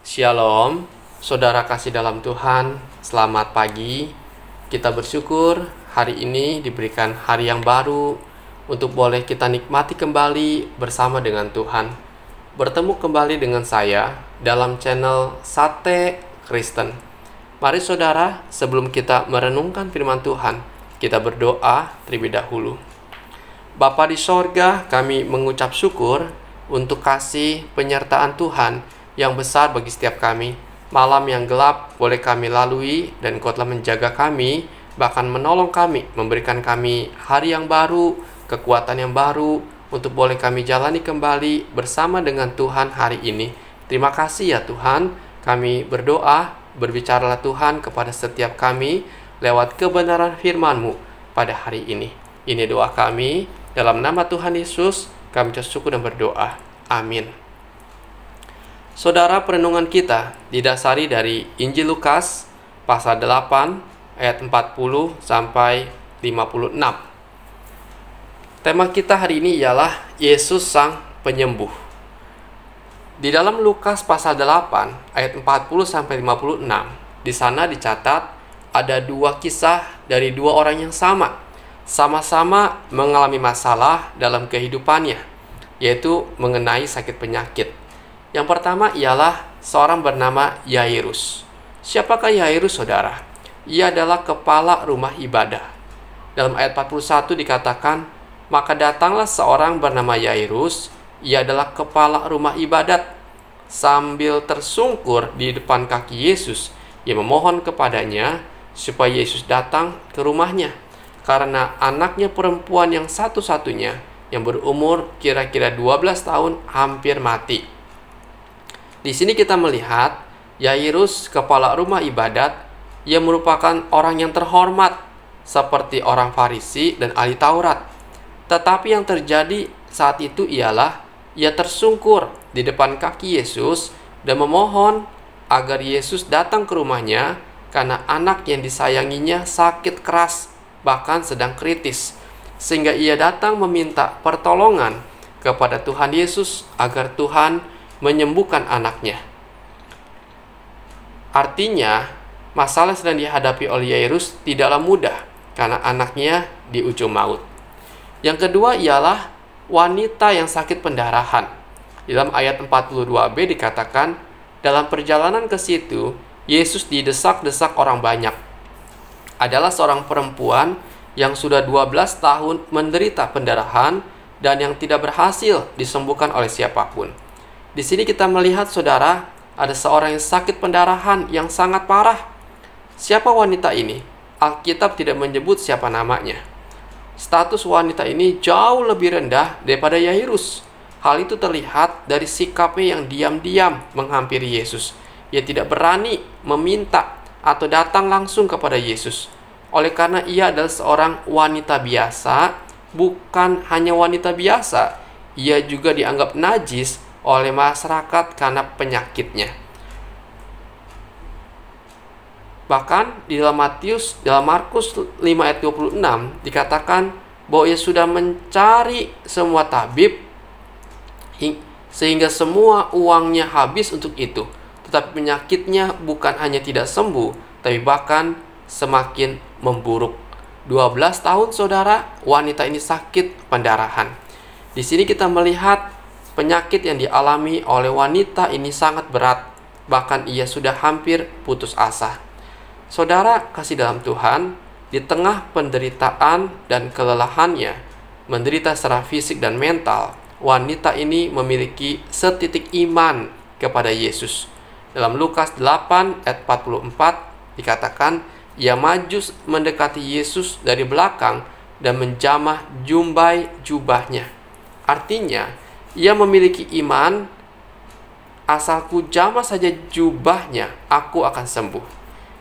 Shalom, saudara kasih dalam Tuhan, selamat pagi. Kita bersyukur hari ini diberikan hari yang baru untuk boleh kita nikmati kembali bersama dengan Tuhan. Bertemu kembali dengan saya dalam channel Sate Kristen. Mari saudara, sebelum kita merenungkan firman Tuhan, kita berdoa terlebih dahulu. Bapa di sorga, kami mengucap syukur untuk kasih penyertaan Tuhan yang besar bagi setiap kami. Malam yang gelap boleh kami lalui dan Engkau telah menjaga kami, bahkan menolong kami, memberikan kami hari yang baru, kekuatan yang baru untuk boleh kami jalani kembali bersama dengan Tuhan hari ini. Terima kasih ya Tuhan. Kami berdoa, berbicaralah Tuhan kepada setiap kami lewat kebenaran firman-Mu pada hari ini. Ini doa kami, dalam nama Tuhan Yesus kami bersyukur dan berdoa. Amin. Saudara, perenungan kita didasari dari Injil Lukas pasal 8 ayat 40 sampai 56. Tema kita hari ini ialah Yesus Sang Penyembuh. Di dalam Lukas pasal 8 ayat 40 sampai 56, di sana dicatat ada dua kisah dari dua orang yang sama-sama mengalami masalah dalam kehidupannya, yaitu mengenai sakit penyakit. Yang pertama ialah seorang bernama Yairus. Siapakah Yairus, saudara? Ia adalah kepala rumah ibadah. Dalam ayat 41 dikatakan, maka datanglah seorang bernama Yairus. Ia adalah kepala rumah ibadat. Sambil tersungkur di depan kaki Yesus, ia memohon kepadanya supaya Yesus datang ke rumahnya, karena anaknya perempuan yang satu-satunya yang berumur kira-kira 12 tahun hampir mati. Di sini kita melihat Yairus, kepala rumah ibadat, ia merupakan orang yang terhormat seperti orang Farisi dan ahli Taurat. Tetapi yang terjadi saat itu ialah ia tersungkur di depan kaki Yesus dan memohon agar Yesus datang ke rumahnya karena anak yang disayanginya sakit keras, bahkan sedang kritis. Sehingga ia datang meminta pertolongan kepada Tuhan Yesus agar Tuhan menyembuhkan anaknya. Artinya, masalah yang sedang dihadapi oleh Yairus tidaklah mudah karena anaknya di ujung maut. Yang kedua ialah wanita yang sakit pendarahan. Di dalam ayat 42b dikatakan, dalam perjalanan ke situ, Yesus didesak-desak orang banyak. Adalah seorang perempuan yang sudah 12 tahun menderita pendarahan dan yang tidak berhasil disembuhkan oleh siapapun. Di sini kita melihat, saudara, ada seorang yang sakit pendarahan yang sangat parah. Siapa wanita ini? Alkitab tidak menyebut siapa namanya. Status wanita ini jauh lebih rendah daripada Yairus. Hal itu terlihat dari sikapnya yang diam-diam menghampiri Yesus. Ia tidak berani meminta atau datang langsung kepada Yesus. Oleh karena ia adalah seorang wanita biasa, bukan hanya wanita biasa, ia juga dianggap najis oleh masyarakat karena penyakitnya. Bahkan di dalam Markus 5 ayat 26 dikatakan bahwa ia sudah mencari semua tabib sehingga semua uangnya habis untuk itu. Tetapi penyakitnya bukan hanya tidak sembuh, tapi bahkan semakin memburuk. 12 tahun, saudara, wanita ini sakit pendarahan. Di sini kita melihat penyakit yang dialami oleh wanita ini sangat berat, bahkan ia sudah hampir putus asa. Saudara kasih dalam Tuhan, di tengah penderitaan dan kelelahannya, menderita secara fisik dan mental, wanita ini memiliki setitik iman kepada Yesus. Dalam Lukas 8 ayat 44 dikatakan, ia maju mendekati Yesus dari belakang dan menjamah jumbai jubahnya. Artinya, ia memiliki iman, asalku jamah saja jubahnya, aku akan sembuh.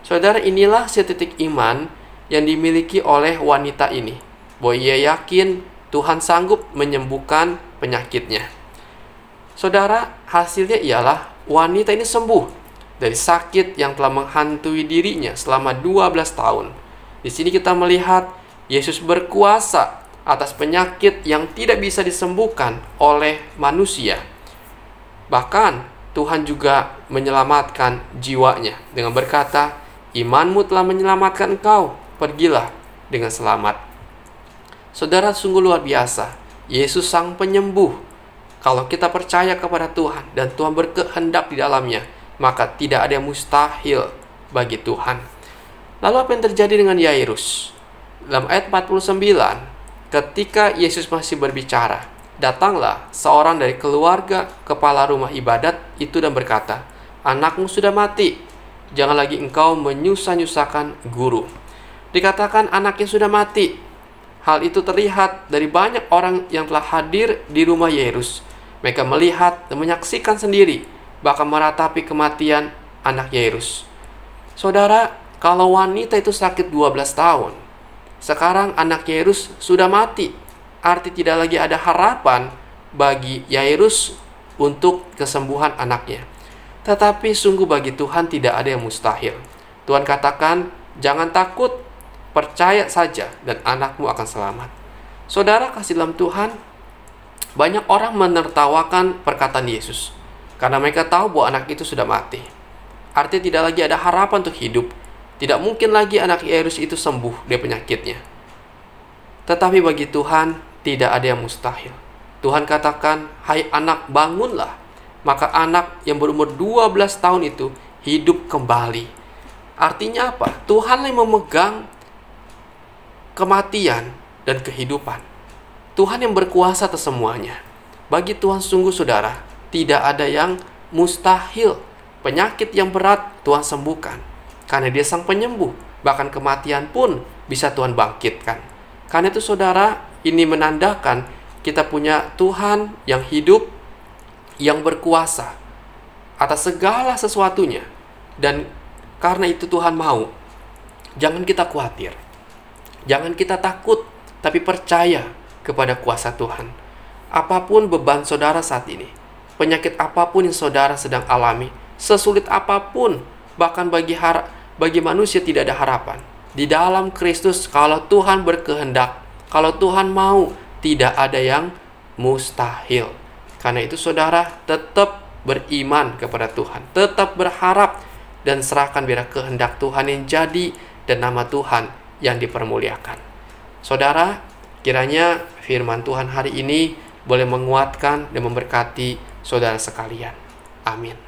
Saudara, inilah setitik iman yang dimiliki oleh wanita ini, bahwa ia yakin Tuhan sanggup menyembuhkan penyakitnya. Saudara, hasilnya ialah wanita ini sembuh dari sakit yang telah menghantui dirinya selama 12 tahun. Di sini kita melihat Yesus berkuasa atas penyakit yang tidak bisa disembuhkan oleh manusia. Bahkan Tuhan juga menyelamatkan jiwanya dengan berkata, "Imanmu telah menyelamatkan engkau, pergilah dengan selamat." Saudara, sungguh luar biasa. Yesus sang penyembuh. Kalau kita percaya kepada Tuhan dan Tuhan berkehendak di dalamnya, maka tidak ada yang mustahil bagi Tuhan. Lalu apa yang terjadi dengan Yairus? Dalam ayat 49, ketika Yesus masih berbicara, datanglah seorang dari keluarga kepala rumah ibadat itu dan berkata, "Anakmu sudah mati, jangan lagi engkau menyusah-nyusahkan guru." Dikatakan anaknya sudah mati. Hal itu terlihat dari banyak orang yang telah hadir di rumah Yairus. Mereka melihat dan menyaksikan sendiri, bahkan meratapi kematian anak Yairus. Saudara, kalau wanita itu sakit 12 tahun, sekarang anak Yairus sudah mati. Arti tidak lagi ada harapan bagi Yairus untuk kesembuhan anaknya. Tetapi sungguh bagi Tuhan tidak ada yang mustahil. Tuhan katakan, "Jangan takut, percaya saja dan anakmu akan selamat." Saudara kasih dalam Tuhan, banyak orang menertawakan perkataan Yesus karena mereka tahu bahwa anak itu sudah mati. Artinya tidak lagi ada harapan untuk hidup. Tidak mungkin lagi anak Yairus itu sembuh dari penyakitnya. Tetapi bagi Tuhan tidak ada yang mustahil. Tuhan katakan, "Hai anak, bangunlah." Maka anak yang berumur 12 tahun itu hidup kembali. Artinya apa? Tuhan yang memegang kematian dan kehidupan. Tuhan yang berkuasa atas semuanya. Bagi Tuhan sungguh saudara, tidak ada yang mustahil. Penyakit yang berat Tuhan sembuhkan, karena Dia sang penyembuh. Bahkan kematian pun bisa Tuhan bangkitkan. Karena itu saudara, ini menandakan kita punya Tuhan yang hidup, yang berkuasa atas segala sesuatunya. Dan karena itu Tuhan mau, jangan kita khawatir, jangan kita takut, tapi percaya kepada kuasa Tuhan. Apapun beban saudara saat ini, penyakit apapun yang saudara sedang alami, sesulit apapun, bahkan bagi manusia tidak ada harapan. Di dalam Kristus, kalau Tuhan berkehendak, kalau Tuhan mau, tidak ada yang mustahil. Karena itu saudara, tetap beriman kepada Tuhan, tetap berharap dan serahkan biar kehendak Tuhan yang jadi dan nama Tuhan yang dipermuliakan. Saudara, kiranya firman Tuhan hari ini boleh menguatkan dan memberkati saudara sekalian. Amin.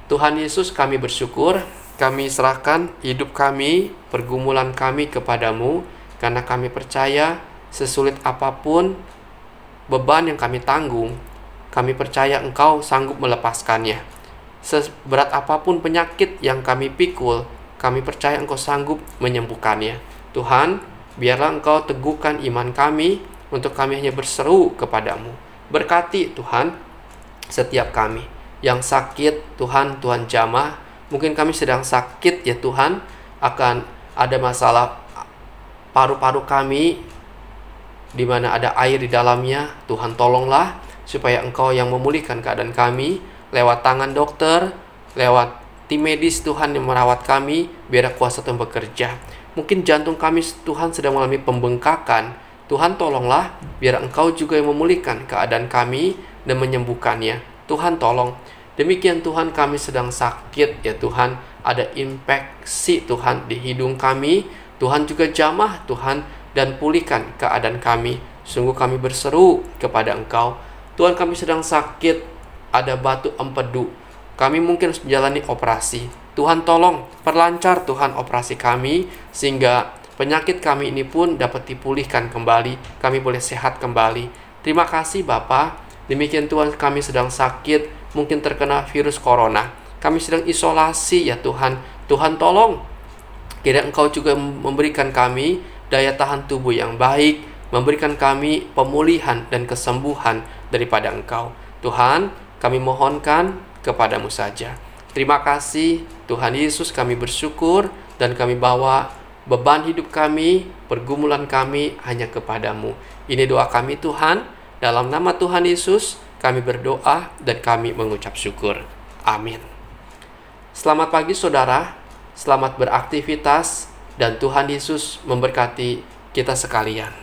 Tuhan Yesus, kami bersyukur, kami serahkan hidup kami, pergumulan kami kepadamu, karena kami percaya sesulit apapun beban yang kami tanggung, kami percaya Engkau sanggup melepaskannya. Seberat apapun penyakit yang kami pikul, kami percaya Engkau sanggup menyembuhkannya. Tuhan, biarlah Engkau teguhkan iman kami, untuk kami hanya berseru kepadamu. Berkati Tuhan setiap kami yang sakit, Tuhan jamah. Mungkin kami sedang sakit ya Tuhan, akan ada masalah paru-paru kami, di mana ada air di dalamnya. Tuhan tolonglah supaya Engkau yang memulihkan keadaan kami lewat tangan dokter, lewat tim medis Tuhan yang merawat kami. Biar kuasa Tuhan bekerja. Mungkin jantung kami Tuhan sedang mengalami pembengkakan. Tuhan tolonglah biar Engkau juga yang memulihkan keadaan kami dan menyembuhkannya. Tuhan tolong. Demikian Tuhan, kami sedang sakit ya Tuhan, ada infeksi Tuhan di hidung kami. Tuhan juga jamah Tuhan dan pulihkan keadaan kami. Sungguh kami berseru kepada Engkau. Tuhan, kami sedang sakit, ada batu empedu. Kami mungkin harus menjalani operasi. Tuhan tolong perlancar Tuhan operasi kami, sehingga penyakit kami ini pun dapat dipulihkan kembali. Kami boleh sehat kembali. Terima kasih Bapa. Demikian Tuhan, kami sedang sakit, mungkin terkena virus corona. Kami sedang isolasi ya Tuhan. Tuhan tolong. Kiranya Engkau juga memberikan kami daya tahan tubuh yang baik, memberikan kami pemulihan dan kesembuhan daripada Engkau. Tuhan, kami mohonkan kepadamu saja. Terima kasih Tuhan Yesus, kami bersyukur dan kami bawa beban hidup kami, pergumulan kami hanya kepadamu. Ini doa kami Tuhan, dalam nama Tuhan Yesus kami berdoa dan kami mengucap syukur. Amin. Selamat pagi saudara, selamat beraktivitas, dan Tuhan Yesus memberkati kita sekalian.